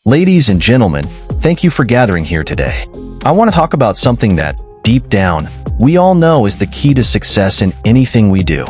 Ladies and gentlemen, thank you for gathering here today. I want to talk about something that, deep down, we all know is the key to success in anything we do.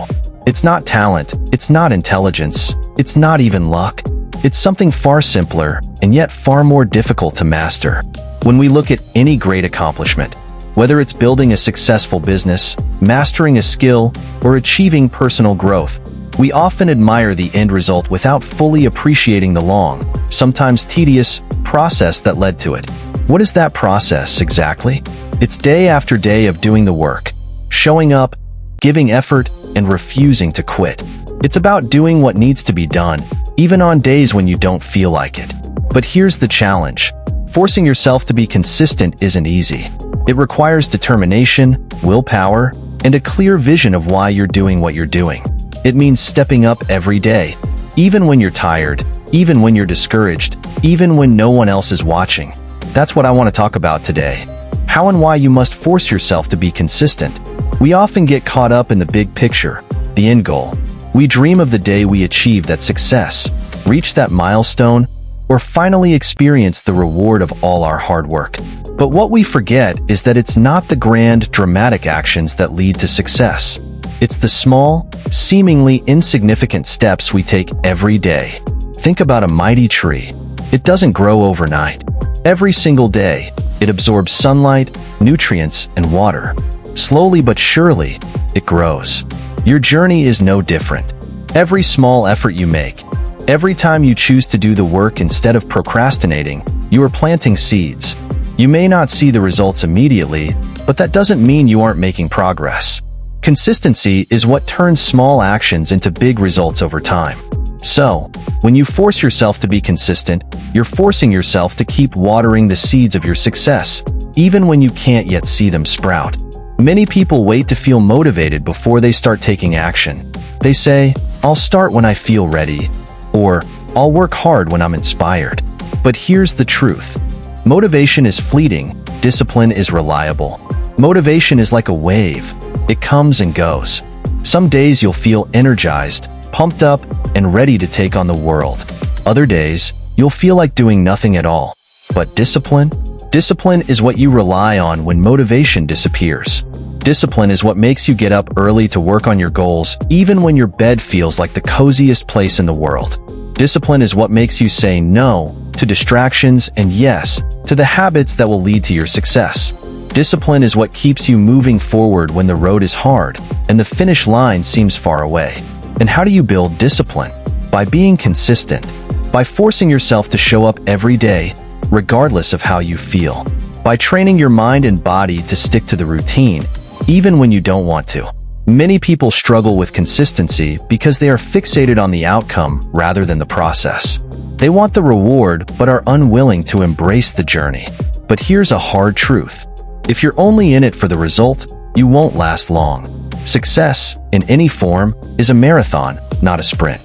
It's not talent, it's not intelligence, it's not even luck. It's something far simpler and yet far more difficult to master. When we look at any great accomplishment, whether it's building a successful business, mastering a skill, or achieving personal growth, we often admire the end result without fully appreciating the long, sometimes tedious, process that led to it. What is that process exactly? It's day after day of doing the work, showing up, giving effort, and refusing to quit. It's about doing what needs to be done, even on days when you don't feel like it. But here's the challenge. Forcing yourself to be consistent isn't easy. It requires determination, willpower, and a clear vision of why you're doing what you're doing. It means stepping up every day, even when you're tired, even when you're discouraged, even when no one else is watching. That's what I want to talk about today. How and why you must force yourself to be consistent. We often get caught up in the big picture, the end goal. We dream of the day we achieve that success, reach that milestone, or finally experience the reward of all our hard work. But what we forget is that it's not the grand, dramatic actions that lead to success. It's the small, seemingly insignificant steps we take every day. Think about a mighty tree. It doesn't grow overnight. Every single day, it absorbs sunlight, nutrients, and water. Slowly but surely, it grows. Your journey is no different. Every small effort you make, every time you choose to do the work instead of procrastinating, you are planting seeds. You may not see the results immediately, but that doesn't mean you aren't making progress. Consistency is what turns small actions into big results over time. So, when you force yourself to be consistent, you're forcing yourself to keep watering the seeds of your success, even when you can't yet see them sprout. Many people wait to feel motivated before they start taking action. They say, "I'll start when I feel ready," or "I'll work hard when I'm inspired." But here's the truth. Motivation is fleeting, discipline is reliable. Motivation is like a wave. It comes and goes. Some days you'll feel energized, pumped up, and ready to take on the world. Other days, you'll feel like doing nothing at all. But discipline? Discipline is what you rely on when motivation disappears. Discipline is what makes you get up early to work on your goals, even when your bed feels like the coziest place in the world. Discipline is what makes you say no to distractions and yes to the habits that will lead to your success. Discipline is what keeps you moving forward when the road is hard and the finish line seems far away. And how do you build discipline? By being consistent. By forcing yourself to show up every day, regardless of how you feel. By training your mind and body to stick to the routine, even when you don't want to. Many people struggle with consistency because they are fixated on the outcome rather than the process. They want the reward but are unwilling to embrace the journey. But here's a hard truth. If you're only in it for the result, you won't last long. Success, in any form, is a marathon, not a sprint.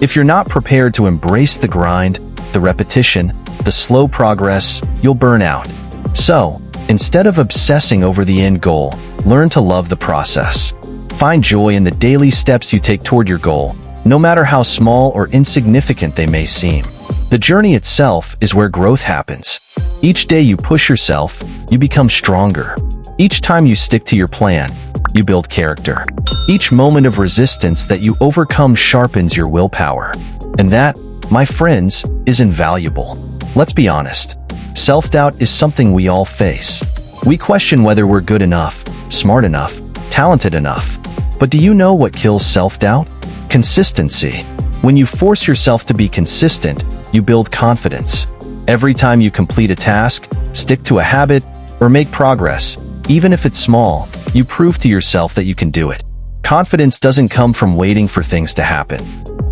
If you're not prepared to embrace the grind, the repetition, the slow progress, you'll burn out. So, instead of obsessing over the end goal, learn to love the process. Find joy in the daily steps you take toward your goal, no matter how small or insignificant they may seem. The journey itself is where growth happens. Each day you push yourself, you become stronger. Each time you stick to your plan, you build character. Each moment of resistance that you overcome sharpens your willpower. And that, my friends, is invaluable. Let's be honest. Self-doubt is something we all face. We question whether we're good enough, smart enough, talented enough. But do you know what kills self-doubt? Consistency. When you force yourself to be consistent, you build confidence. Every time you complete a task, stick to a habit, or make progress, even if it's small, you prove to yourself that you can do it. Confidence doesn't come from waiting for things to happen.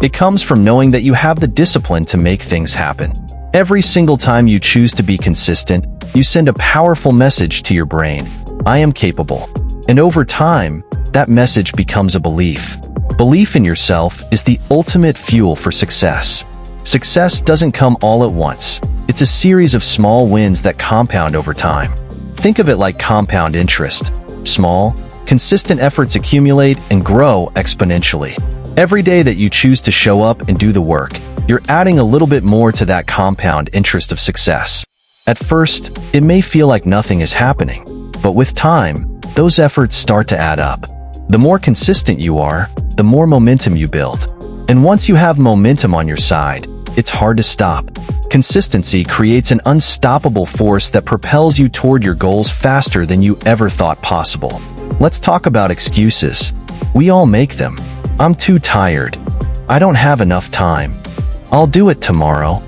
It comes from knowing that you have the discipline to make things happen. Every single time you choose to be consistent, you send a powerful message to your brain. I am capable. And over time, that message becomes a belief. Belief in yourself is the ultimate fuel for success. Success doesn't come all at once. It's a series of small wins that compound over time. Think of it like compound interest. Small, consistent efforts accumulate and grow exponentially. Every day that you choose to show up and do the work, you're adding a little bit more to that compound interest of success. At first, it may feel like nothing is happening, but with time, those efforts start to add up. The more consistent you are, the more momentum you build. And once you have momentum on your side, it's hard to stop. Consistency creates an unstoppable force that propels you toward your goals faster than you ever thought possible. Let's talk about excuses. We all make them. I'm too tired. I don't have enough time. I'll do it tomorrow.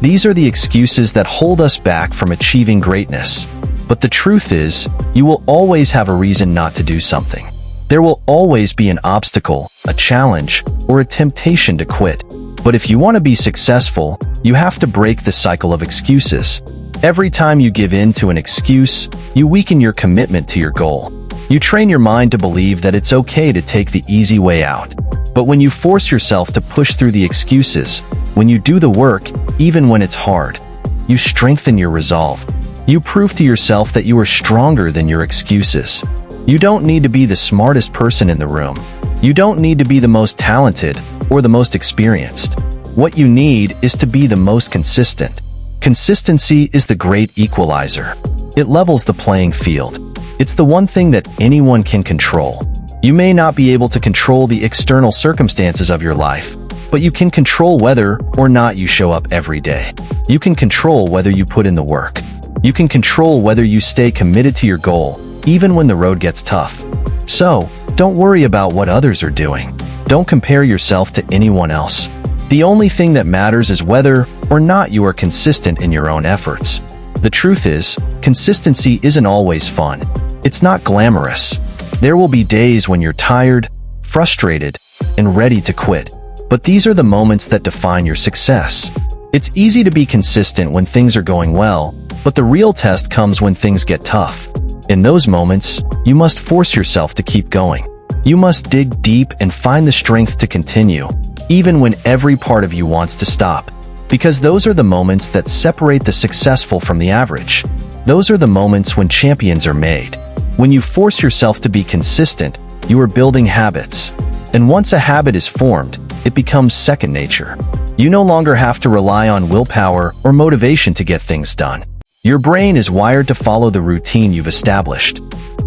These are the excuses that hold us back from achieving greatness. But the truth is, you will always have a reason not to do something. There will always be an obstacle, a challenge, or a temptation to quit. But if you want to be successful, you have to break the cycle of excuses. Every time you give in to an excuse, you weaken your commitment to your goal. You train your mind to believe that it's okay to take the easy way out. But when you force yourself to push through the excuses, when you do the work, even when it's hard, you strengthen your resolve. You prove to yourself that you are stronger than your excuses. You don't need to be the smartest person in the room. You don't need to be the most talented or the most experienced. What you need is to be the most consistent. Consistency is the great equalizer. It levels the playing field. It's the one thing that anyone can control. You may not be able to control the external circumstances of your life, but you can control whether or not you show up every day. You can control whether you put in the work. You can control whether you stay committed to your goal, even when the road gets tough. So, don't worry about what others are doing. Don't compare yourself to anyone else. The only thing that matters is whether or not you are consistent in your own efforts. The truth is, consistency isn't always fun. It's not glamorous. There will be days when you're tired, frustrated, and ready to quit. But these are the moments that define your success. It's easy to be consistent when things are going well, but the real test comes when things get tough. In those moments, you must force yourself to keep going. You must dig deep and find the strength to continue, even when every part of you wants to stop. Because those are the moments that separate the successful from the average. Those are the moments when champions are made. When you force yourself to be consistent, you are building habits. And once a habit is formed, it becomes second nature. You no longer have to rely on willpower or motivation to get things done. Your brain is wired to follow the routine you've established.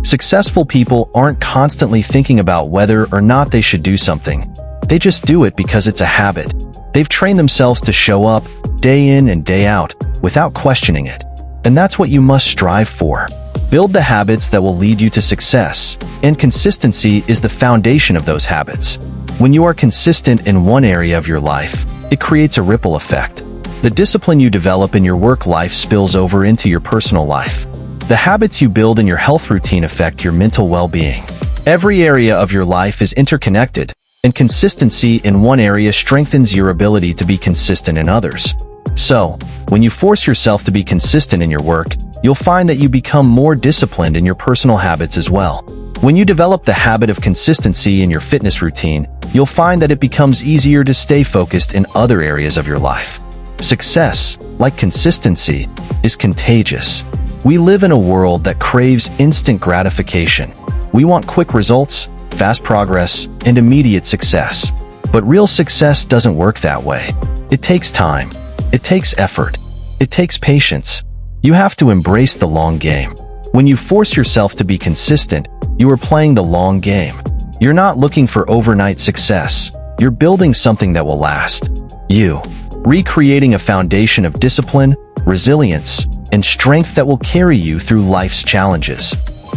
Successful people aren't constantly thinking about whether or not they should do something. They just do it because it's a habit. They've trained themselves to show up, day in and day out, without questioning it. And that's what you must strive for. Build the habits that will lead you to success, and consistency is the foundation of those habits. When you are consistent in one area of your life, it creates a ripple effect. The discipline you develop in your work life spills over into your personal life. The habits you build in your health routine affect your mental well-being. Every area of your life is interconnected, and consistency in one area strengthens your ability to be consistent in others. So, when you force yourself to be consistent in your work, you'll find that you become more disciplined in your personal habits as well. When you develop the habit of consistency in your fitness routine, you'll find that it becomes easier to stay focused in other areas of your life. Success, like consistency, is contagious. We live in a world that craves instant gratification. We want quick results, fast progress, and immediate success. But real success doesn't work that way. It takes time. It takes effort. It takes patience. You have to embrace the long game. When you force yourself to be consistent, you are playing the long game. You're not looking for overnight success. You're building something that will last. Recreating a foundation of discipline, resilience, and strength that will carry you through life's challenges.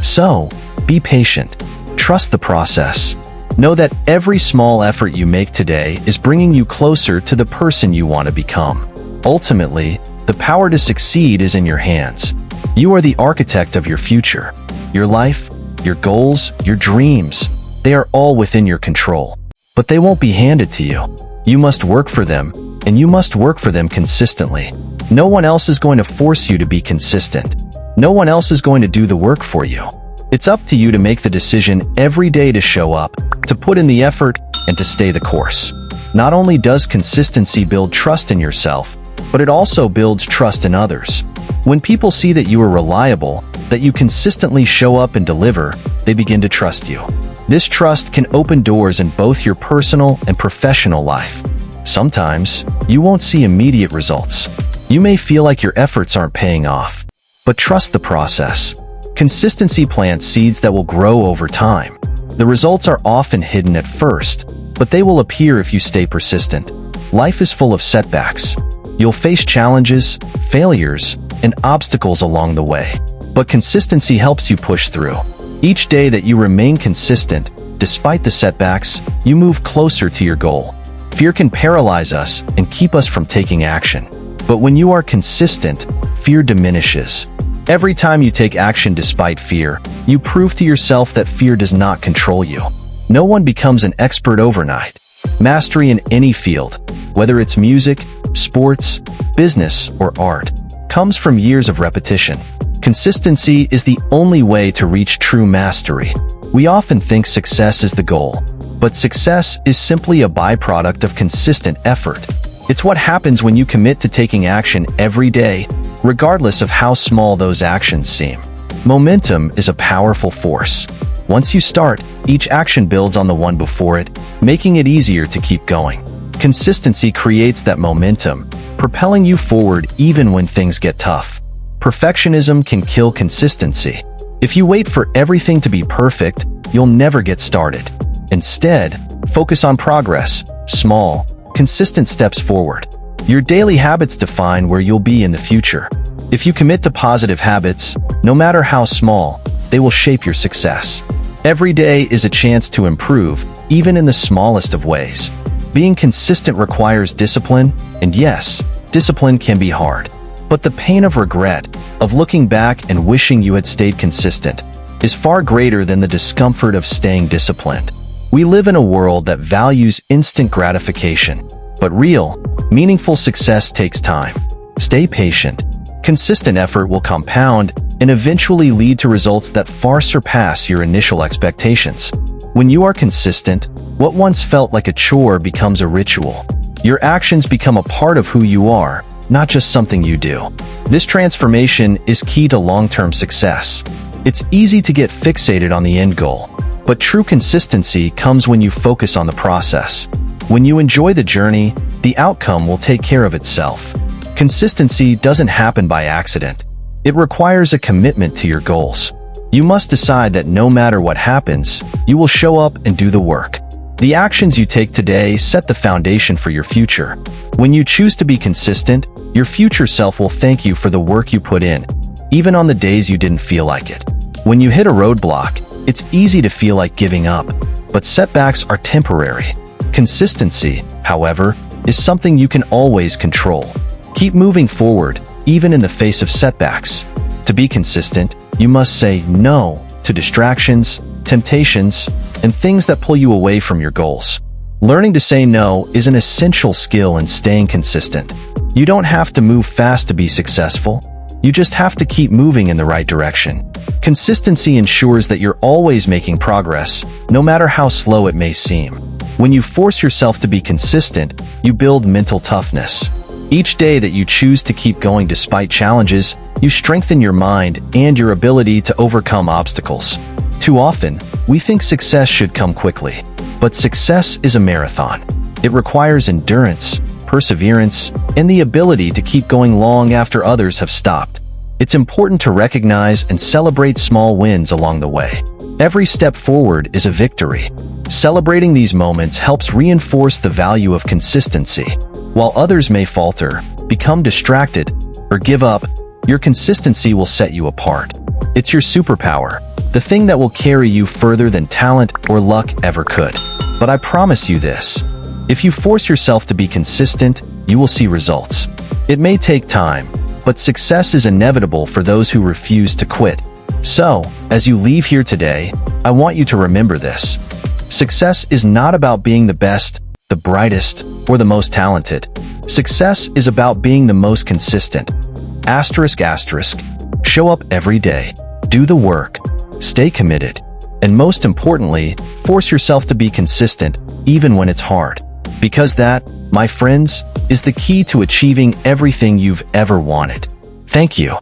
So, be patient. Trust the process. Know that every small effort you make today is bringing you closer to the person you want to become. Ultimately, the power to succeed is in your hands. You are the architect of your future. Your life, your goals, your dreams, they are all within your control. But they won't be handed to you. You must work for them, and you must work for them consistently. No one else is going to force you to be consistent. No one else is going to do the work for you. It's up to you to make the decision every day to show up, to put in the effort, and to stay the course. Not only does consistency build trust in yourself, but it also builds trust in others. When people see that you are reliable, that you consistently show up and deliver, they begin to trust you. This trust can open doors in both your personal and professional life. Sometimes, you won't see immediate results. You may feel like your efforts aren't paying off. But trust the process. Consistency plants seeds that will grow over time. The results are often hidden at first, but they will appear if you stay persistent. Life is full of setbacks. You'll face challenges, failures, and obstacles along the way. But consistency helps you push through. Each day that you remain consistent, despite the setbacks, you move closer to your goal. Fear can paralyze us and keep us from taking action. But when you are consistent, fear diminishes. Every time you take action despite fear, you prove to yourself that fear does not control you. No one becomes an expert overnight. Mastery in any field, whether it's music, sports, business, or art, comes from years of repetition. Consistency is the only way to reach true mastery. We often think success is the goal, but success is simply a byproduct of consistent effort. It's what happens when you commit to taking action every day, regardless of how small those actions seem. Momentum is a powerful force. Once you start, each action builds on the one before it, making it easier to keep going. Consistency creates that momentum, propelling you forward even when things get tough. Perfectionism can kill consistency. If you wait for everything to be perfect, you'll never get started. Instead, focus on progress, small, consistent steps forward. Your daily habits define where you'll be in the future. If you commit to positive habits, no matter how small, they will shape your success. Every day is a chance to improve, even in the smallest of ways. Being consistent requires discipline, and yes, discipline can be hard. But the pain of regret, of looking back and wishing you had stayed consistent, is far greater than the discomfort of staying disciplined. We live in a world that values instant gratification, but real, meaningful success takes time. Stay patient. Consistent effort will compound and eventually lead to results that far surpass your initial expectations. When you are consistent, what once felt like a chore becomes a ritual. Your actions become a part of who you are, not just something you do. This transformation is key to long-term success. It's easy to get fixated on the end goal, but true consistency comes when you focus on the process. When you enjoy the journey, the outcome will take care of itself. Consistency doesn't happen by accident. It requires a commitment to your goals. You must decide that no matter what happens, you will show up and do the work. The actions you take today set the foundation for your future. When you choose to be consistent, your future self will thank you for the work you put in, even on the days you didn't feel like it. When you hit a roadblock, it's easy to feel like giving up, but setbacks are temporary. Consistency, however, is something you can always control. Keep moving forward, even in the face of setbacks. To be consistent, you must say no to distractions, temptations, and things that pull you away from your goals. Learning to say no is an essential skill in staying consistent. You don't have to move fast to be successful. You just have to keep moving in the right direction. Consistency ensures that you're always making progress, no matter how slow it may seem. When you force yourself to be consistent, you build mental toughness. Each day that you choose to keep going despite challenges, you strengthen your mind and your ability to overcome obstacles. Too often, we think success should come quickly. But success is a marathon. It requires endurance, perseverance, and the ability to keep going long after others have stopped. It's important to recognize and celebrate small wins along the way. Every step forward is a victory. Celebrating these moments helps reinforce the value of consistency. While others may falter, become distracted, or give up, your consistency will set you apart. It's your superpower, the thing that will carry you further than talent or luck ever could. But I promise you this, if you force yourself to be consistent, you will see results. It may take time, but success is inevitable for those who refuse to quit. So, as you leave here today, I want you to remember this. Success is not about being the best, the brightest, or the most talented. Success is about being the most consistent. ***. Show up every day. Do the work. Stay committed. And most importantly, force yourself to be consistent, even when it's hard. Because that, my friends, is the key to achieving everything you've ever wanted. Thank you.